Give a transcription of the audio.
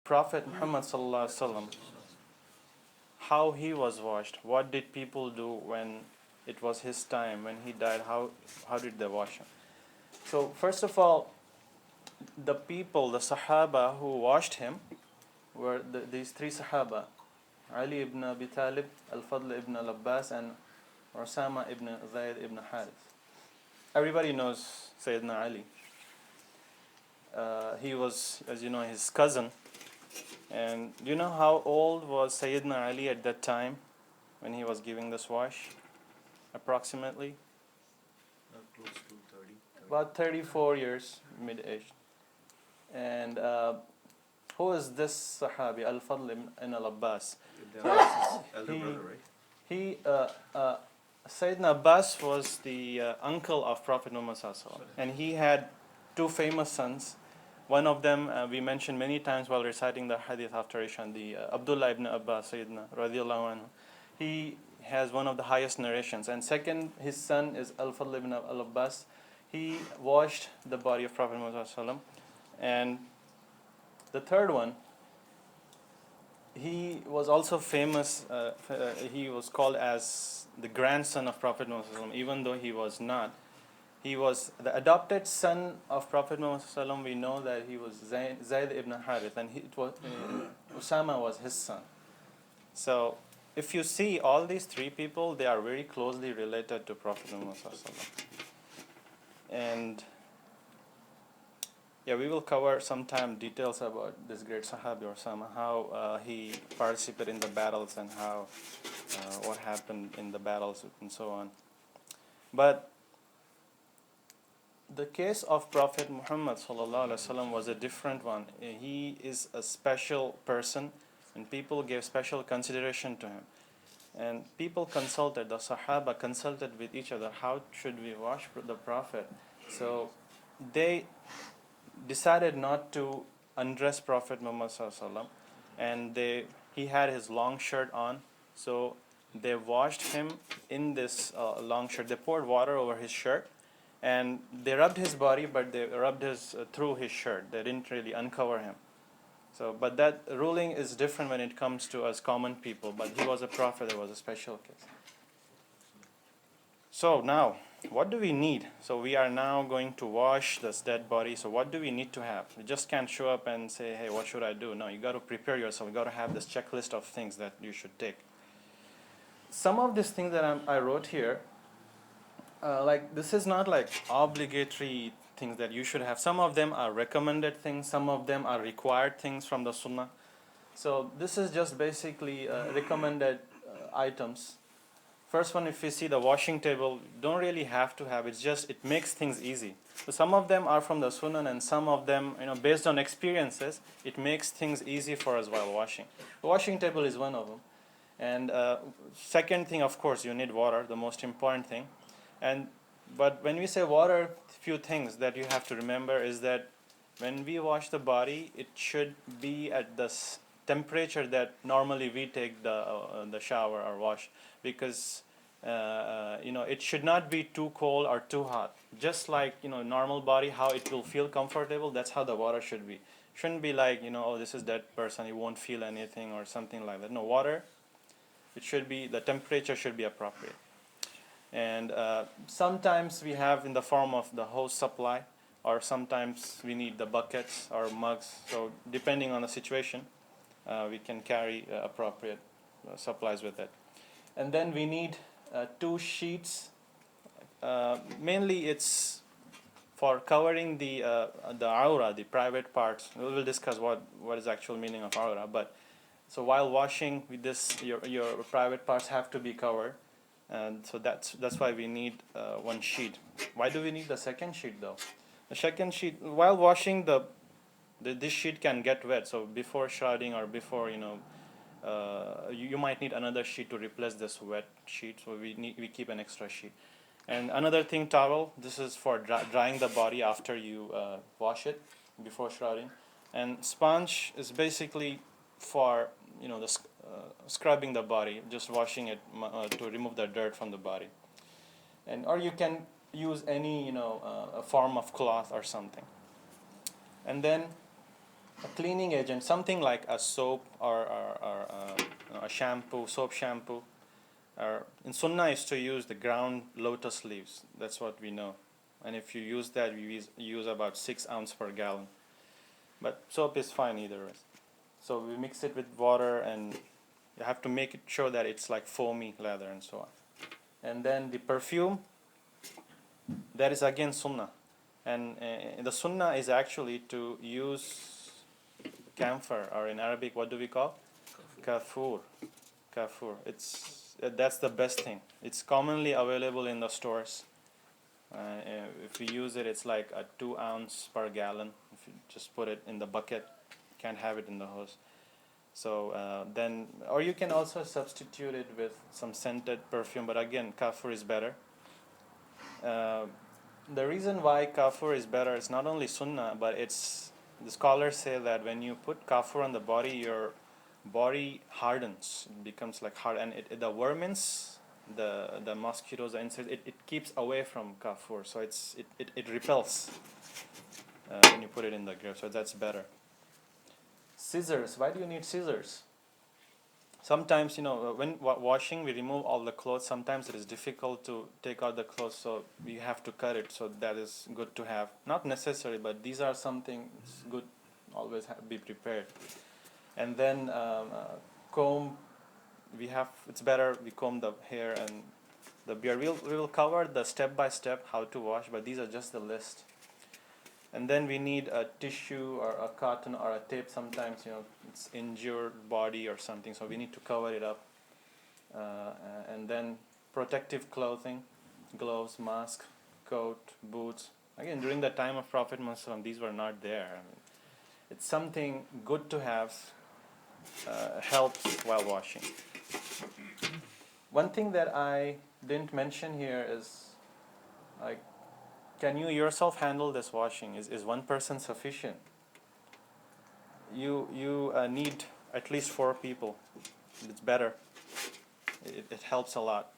Prophet Muhammad sallallahu alaihi wasallam, how he was washed. What did people do when it was his time, when he died? How did they wash him? So first of all, the people, the Sahaba who washed him were these three Sahaba: Ali ibn Abi Talib, Al-Fadl ibn al-Abbas, and Osama ibn Zayd ibn Harith. Everybody knows Sayyidina Ali. He was, as you know, his cousin. And do you know how old was Sayyidina Ali at that time when he was giving this wash? Approximately? Close to 30. About 34 years, mid-aged. And who is this Sahabi, Al-Fadl ibn al-Abbas? Elder brother, right? He, Sayyidina Abbas was the uncle of Prophet Muhammad sallallahu alaihi wasallam, and he had two famous sons. One of them we mentioned many times while reciting the hadith after Ishan, the Abdullah ibn Abbas, Sayyidina radiallahu anhu. He has one of the highest narrations. And second, his son is Al-Fadl ibn al-Abbas. He washed the body of Prophet Muhammad sallallahu alaihi wasallam. And the third one, he was also famous. He was called as the grandson of Prophet Muhammad sallallahu alaihi wasallam, even though he was not. He was the adopted son of Prophet Muhammad sallallahu alaihi wasallam. We know that he was Zayd ibn Harith, and Usama was his son. So if you see all these three people, they are very closely related to Prophet Muhammad sallallahu alaihi wasallam. And yeah, we will cover sometime details about this great Sahabi Osama, how he participated in the battles and how what happened in the battles and so on. But the case of Prophet Muhammad sallallahu alaihi wasallam was a different one. He is a special person, and people gave special consideration to him. And people consulted, the Sahaba consulted with each other, how should we wash the Prophet? So they decided not to undress Prophet Muhammad sallallahu alaihi wasallam, and he had his long shirt on, so they washed him in this long shirt. They poured water over his shirt, and they rubbed his body, but they rubbed through his shirt. They didn't really uncover him. So, but that ruling is different when it comes to us common people. But he was a prophet; there was a special case. So now, what do we need? So we are now going to wash this dead body. So what do we need to have? You just can't show up and say, "Hey, what should I do?" No, you got to prepare yourself. You got to have this checklist of things that you should take. Some of these things that I wrote here, like this is not like obligatory things that you should have. Some of them are recommended things. Some of them are required things from the Sunnah. So this is just basically recommended items. First one, if you see the washing table, you don't really have to have. It's just, it makes things easy. So some of them are from the Sunnah, and some of them, based on experiences, it makes things easy for us while washing. The washing table is one of them. And second thing, of course, you need water, the most important thing. But when we say water, few things that you have to remember is that when we wash the body, it should be at the temperature that normally we take the shower or wash, because it should not be too cold or too hot. Just like normal body, how it will feel comfortable, that's how the water should be. Shouldn't be like oh, this is that person, you won't feel anything or something like that. No, water, it should be, the temperature should be appropriate. And sometimes we have in the form of the hose supply, or sometimes we need the buckets or mugs. So depending on the situation, we can carry appropriate supplies with it. And then we need 2 sheets. Mainly it's for covering the aura, the private parts. We'll discuss what is actual meaning of aura. But so while washing with this, your private parts have to be covered. And so that's why we need 1 sheet. Why do we need the second sheet though? The second sheet, while washing this sheet can get wet. So before shrouding or before you might need another sheet to replace this wet sheet. So we keep an extra sheet. And another thing, towel. This is for drying the body after you wash it before shrouding. And sponge is basically for scrubbing the body, just washing it to remove the dirt from the body. Or you can use any a form of cloth or something. And then a cleaning agent, something like a soap or a shampoo, soap shampoo. Or in Sunnah is to use the ground lotus leaves. That's what we know. And if you use that, you use about 6 ounces per gallon. But soap is fine either way. So we mix it with water, and you have to make it sure that it's like foamy leather and so on. And then the perfume, that is again Sunnah. And the Sunnah is actually to use camphor, or in Arabic, what do we call? Kafur. Kafur. That's the best thing. It's commonly available in the stores. If you use it, it's like a 2 ounce per gallon. If you just put it in the bucket, can't have it in the hose. So then, or you can also substitute it with some scented perfume. But again, kafur is better. The reason why kafur is better is not only sunnah, but the scholars say that when you put kafur on the body, your body hardens, it becomes like hard, and the vermins, the mosquitoes, the insects, it keeps away from kafur, so it repels when you put it in the grave, so that's better. Scissors, why do you need scissors? Sometimes, when washing, we remove all the clothes. Sometimes it is difficult to take out the clothes, so you have to cut it. So that is good to have. Not necessary, but these are something good. Always be prepared. And then comb. It's better we comb the hair and the beard. We will cover the step by step how to wash, but these are just the list. And then we need a tissue or a cotton or a tape. Sometimes it's injured body or something, so we need to cover it up. And then protective clothing, gloves, mask, coat, boots. Again, during the time of Prophet Muhammad, these were not there. I mean, it's something good to have. Helps while washing. One thing that I didn't mention here is, like, can you yourself handle this washing? Is one person sufficient? You need at least 4 people. It's better. It helps a lot.